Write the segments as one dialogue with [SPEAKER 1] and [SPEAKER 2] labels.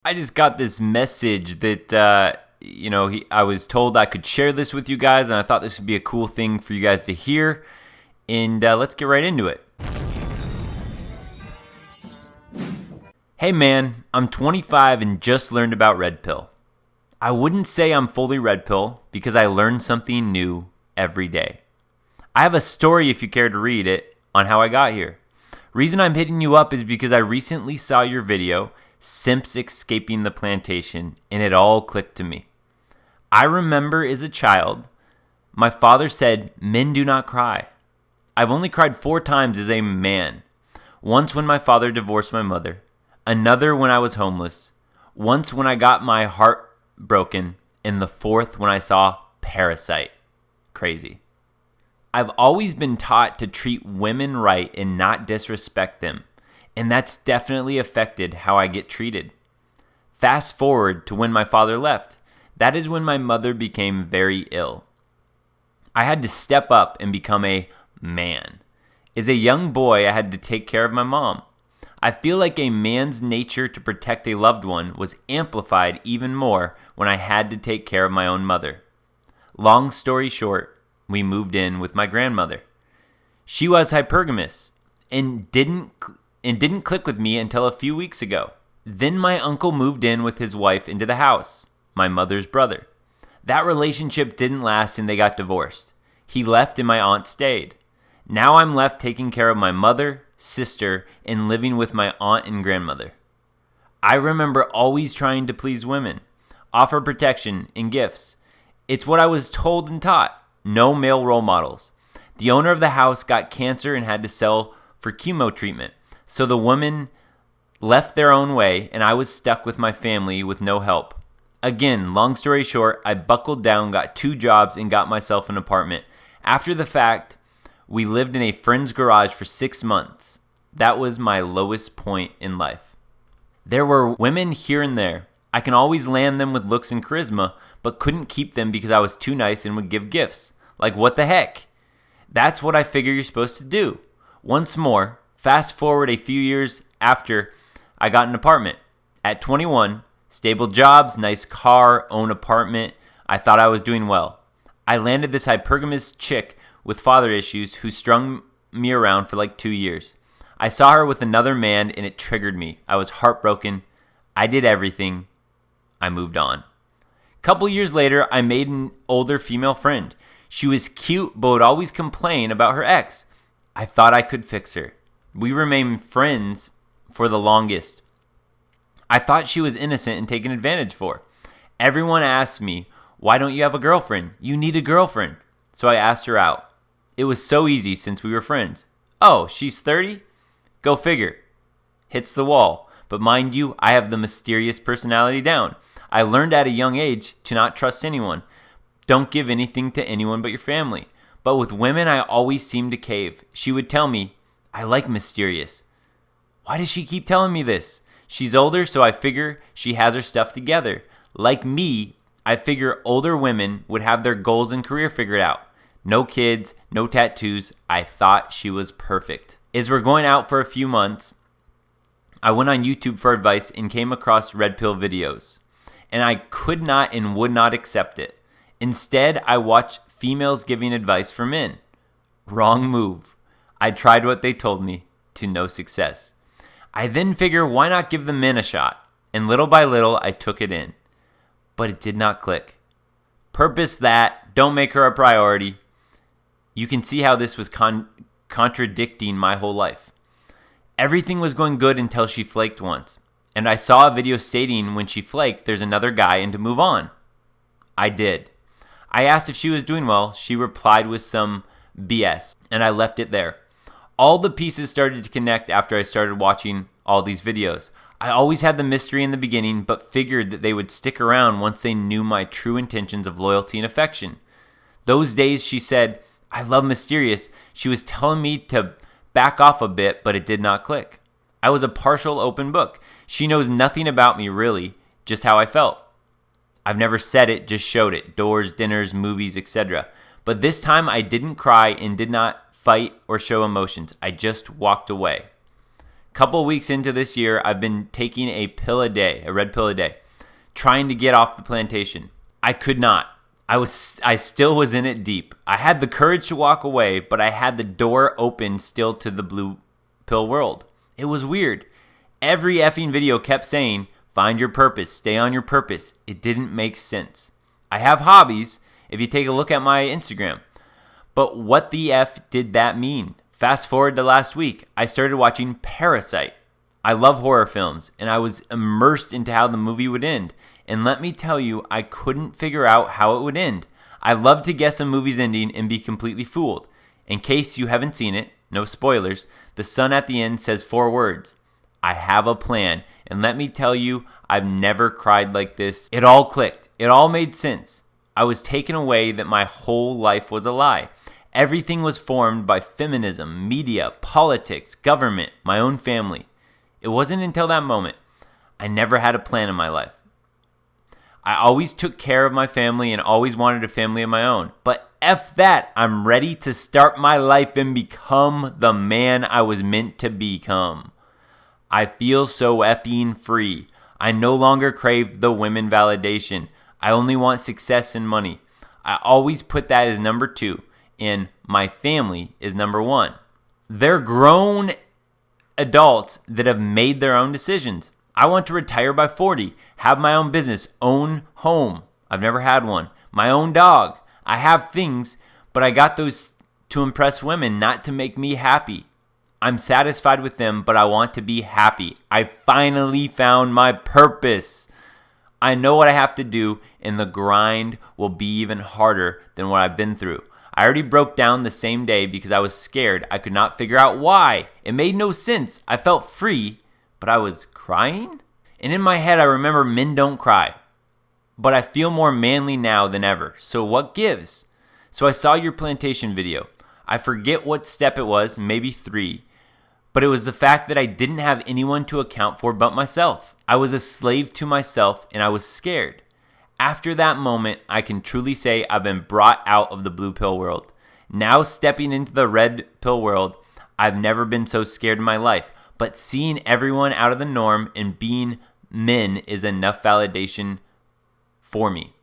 [SPEAKER 1] I just got this message that, I was told I could share this with you guys, and I thought this would be a cool thing for you guys to hear. And let's get right into it. Hey man, I'm 25 and just learned about Red Pill. I wouldn't say I'm fully Red Pill because I learn something new every day. I have a story if you care to read it on how I got here. Reason I'm hitting you up is because I recently saw your video, Simps escaping the plantation, and it all clicked to me. I remember as a child, my father said, "Men do not cry." I've only cried 4 times as a man. Once when my father divorced my mother, another when I was homeless, once when I got my heart broken, and the 4th when I saw Parasite. Crazy. I've always been taught to treat women right and not disrespect them, and that's definitely affected how I get treated. Fast forward to when my father left. That is when my mother became very ill. I had to step up and become a man. As a young boy, I had to take care of my mom. I feel like a man's nature to protect a loved one was amplified even more when I had to take care of my own mother. Long story short, we moved in with my grandmother. She was hypergamous and didn't click with me until a few weeks ago. Then my uncle moved in with his wife into the house, my mother's brother. That relationship didn't last and they got divorced. He left and my aunt stayed. Now I'm left taking care of my mother, sister, and living with my aunt and grandmother. I remember always trying to please women, offer protection and gifts. It's what I was told and taught. No male role models. The owner of the house got cancer and had to sell for chemo treatment. So the women left their own way and I was stuck with my family with no help. Again, long story short, I buckled down, got 2 jobs, and got myself an apartment. After the fact, we lived in a friend's garage for 6 months. That was my lowest point in life. There were women here and there. I can always land them with looks and charisma, but couldn't keep them because I was too nice and would give gifts. Like, what the heck? That's what I figure you're supposed to do. Once more, fast forward a few years after I got an apartment. At 21, stable jobs, nice car, own apartment. I thought I was doing well. I landed this hypergamous chick with father issues who strung me around for like 2 years. I saw her with another man and it triggered me. I was heartbroken. I did everything. I moved on. Couple years later, I made an older female friend. She was cute but would always complain about her ex. I thought I could fix her. We remained friends for the longest. I thought she was innocent and taken advantage for. Everyone asked me, "Why don't you have a girlfriend? You need a girlfriend." So I asked her out. It was so easy since we were friends. Oh, she's 30? Go figure. Hits the wall. But mind you, I have the mysterious personality down. I learned at a young age to not trust anyone. Don't give anything to anyone but your family. But with women, I always seemed to cave. She would tell me, "I like mysterious." Why does she keep telling me this? She's older, so I figure she has her stuff together. Like me, I figure older women would have their goals and career figured out. No kids, no tattoos. I thought she was perfect. As we're going out for a few months, I went on YouTube for advice and came across Red Pill videos. And I could not and would not accept it. Instead, I watched females giving advice for men. Wrong move. I tried what they told me, to no success. I then figure, why not give the men a shot? And little by little, I took it in. But it did not click. Purpose that, don't make her a priority. You can see how this was contradicting my whole life. Everything was going good until she flaked once. And I saw a video stating when she flaked, there's another guy and to move on. I did. I asked if she was doing well. She replied with some BS, and I left it there. All the pieces started to connect after I started watching all these videos. I always had the mystery in the beginning, but figured that they would stick around once they knew my true intentions of loyalty and affection. Those days she said, "I love mysterious." She was telling me to back off a bit, but it did not click. I was a partial open book. She knows nothing about me really, just how I felt. I've never said it, just showed it. Doors, dinners, movies, etc. But this time I didn't cry and did not fight or show emotions. I just walked away. Couple weeks into this year, I've been taking a pill a day, a red pill a day, trying to get off the plantation. I could not. I still was in it deep. I had the courage to walk away, but I had the door open still to the blue pill world. It was weird. Every effing video kept saying, find your purpose, stay on your purpose. It didn't make sense. I have hobbies, if you take a look at my Instagram. But what the F did that mean? Fast forward to last week, I started watching Parasite. I love horror films, and I was immersed into how the movie would end. And let me tell you, I couldn't figure out how it would end. I love to guess a movie's ending and be completely fooled. In case you haven't seen it, no spoilers, the son at the end says 4 words. I have a plan. And let me tell you, I've never cried like this. It all clicked. It all made sense. I was taken away that my whole life was a lie. Everything was formed by feminism, media, politics, government, my own family. It wasn't until that moment. I never had a plan in my life. I always took care of my family and always wanted a family of my own. But F that, I'm ready to start my life and become the man I was meant to become. I feel so effing free. I no longer crave the women validation. I only want success and money. I always put that as number 2, and my family is number 1. They're grown adults that have made their own decisions. I want to retire by 40, have my own business, own home. I've never had one. My own dog. I have things, but I got those to impress women, not to make me happy. I'm satisfied with them, but I want to be happy. I finally found my purpose. I know what I have to do, and the grind will be even harder than what I've been through. I already broke down the same day because I was scared. I could not figure out why. It made no sense. I felt free, but I was crying? And in my head, I remember men don't cry. But I feel more manly now than ever. So what gives? So I saw your plantation video. I forget what step it was, maybe 3. But it was the fact that I didn't have anyone to account for but myself. I was a slave to myself, and I was scared. After that moment, I can truly say I've been brought out of the blue pill world. Now stepping into the red pill world, I've never been so scared in my life. But seeing everyone out of the norm and being men is enough validation for me.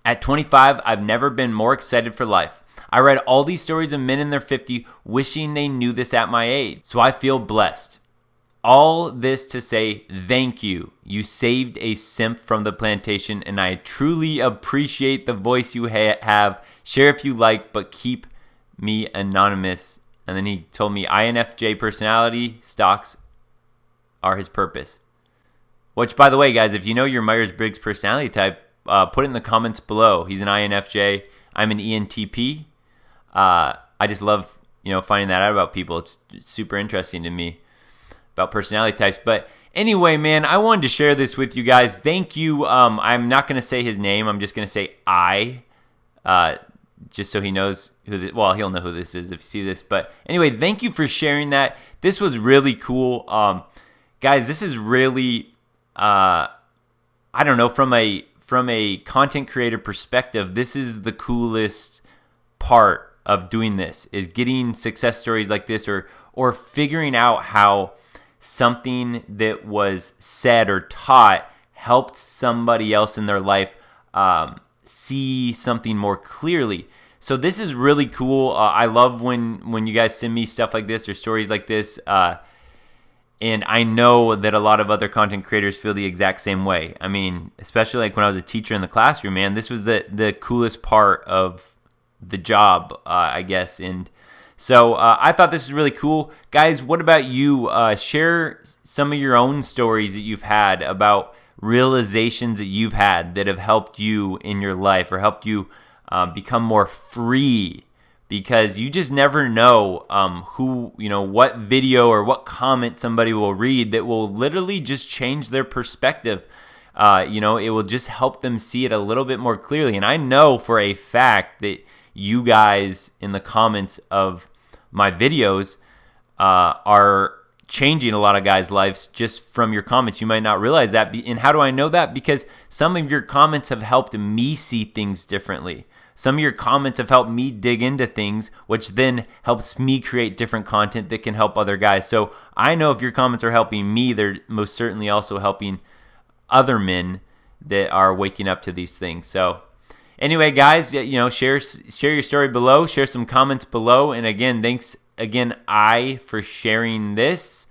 [SPEAKER 1] At 25, I've never been more excited for life. I read all these stories of men in their 50s wishing they knew this at my age. So I feel blessed. All this to say thank you. You saved a simp from the plantation, and I truly appreciate the voice you have. Share if you like, but keep me anonymous. And then he told me INFJ personality stocks are his purpose. Which, by the way, guys, if you know your Myers-Briggs personality type, put it in the comments below. He's an INFJ. I'm an ENTP. I just love, finding that out about people. It's super interesting to me about personality types. But anyway, man, I wanted to share this with you guys. Thank you. I'm not going to say his name. I'm just going to say just so he knows he'll know who this is if you see this. But anyway, thank you for sharing that. This was really cool. Guys, this is really, I don't know, from a content creator perspective, this is the coolest part of doing this, is getting success stories like this, or figuring out how something that was said or taught helped somebody else in their life see something more clearly. So this is really cool. I love when you guys send me stuff like this or stories like this. And I know that a lot of other content creators feel the exact same way. I mean, especially like when I was a teacher in the classroom, man, this was the coolest part of the job, I guess. And so I thought this was really cool. Guys, what about you? Share some of your own stories that you've had about realizations that you've had that have helped you in your life or helped you become more free, because you just never know what video or what comment somebody will read that will literally just change their perspective. It will just help them see it a little bit more clearly. And I know for a fact that you guys in the comments of my videos are changing a lot of guys' lives just from your comments. You might not realize that. And how do I know that? Because some of your comments have helped me see things differently. Some of your comments have helped me dig into things, which then helps me create different content that can help other guys. So I know if your comments are helping me, they're most certainly also helping other men that are waking up to these things. So anyway, guys, share your story below, share some comments below, and again, thanks again, for sharing this.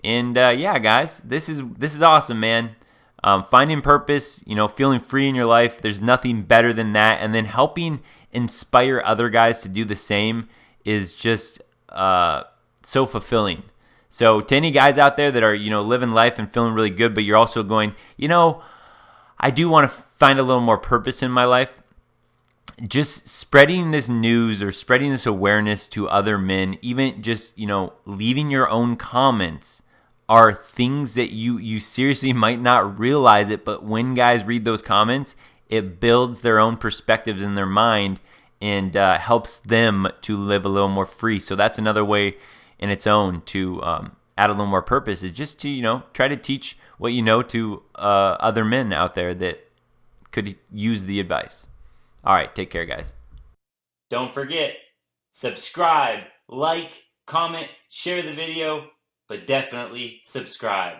[SPEAKER 1] And yeah, guys, this is awesome, man. Finding purpose, feeling free in your life. There's nothing better than that. And then helping inspire other guys to do the same is just so fulfilling. So to any guys out there that are, living life and feeling really good, but you're also going, I do want to find a little more purpose in my life. Just spreading this news or spreading this awareness to other men, even just, leaving your own comments are things that you seriously might not realize it, but when guys read those comments, it builds their own perspectives in their mind and helps them to live a little more free. So that's another way in its own to add a little more purpose, is just to, try to teach what you know to other men out there that could use the advice. All right, take care, guys. Don't forget, subscribe, like, comment, share the video, but definitely subscribe.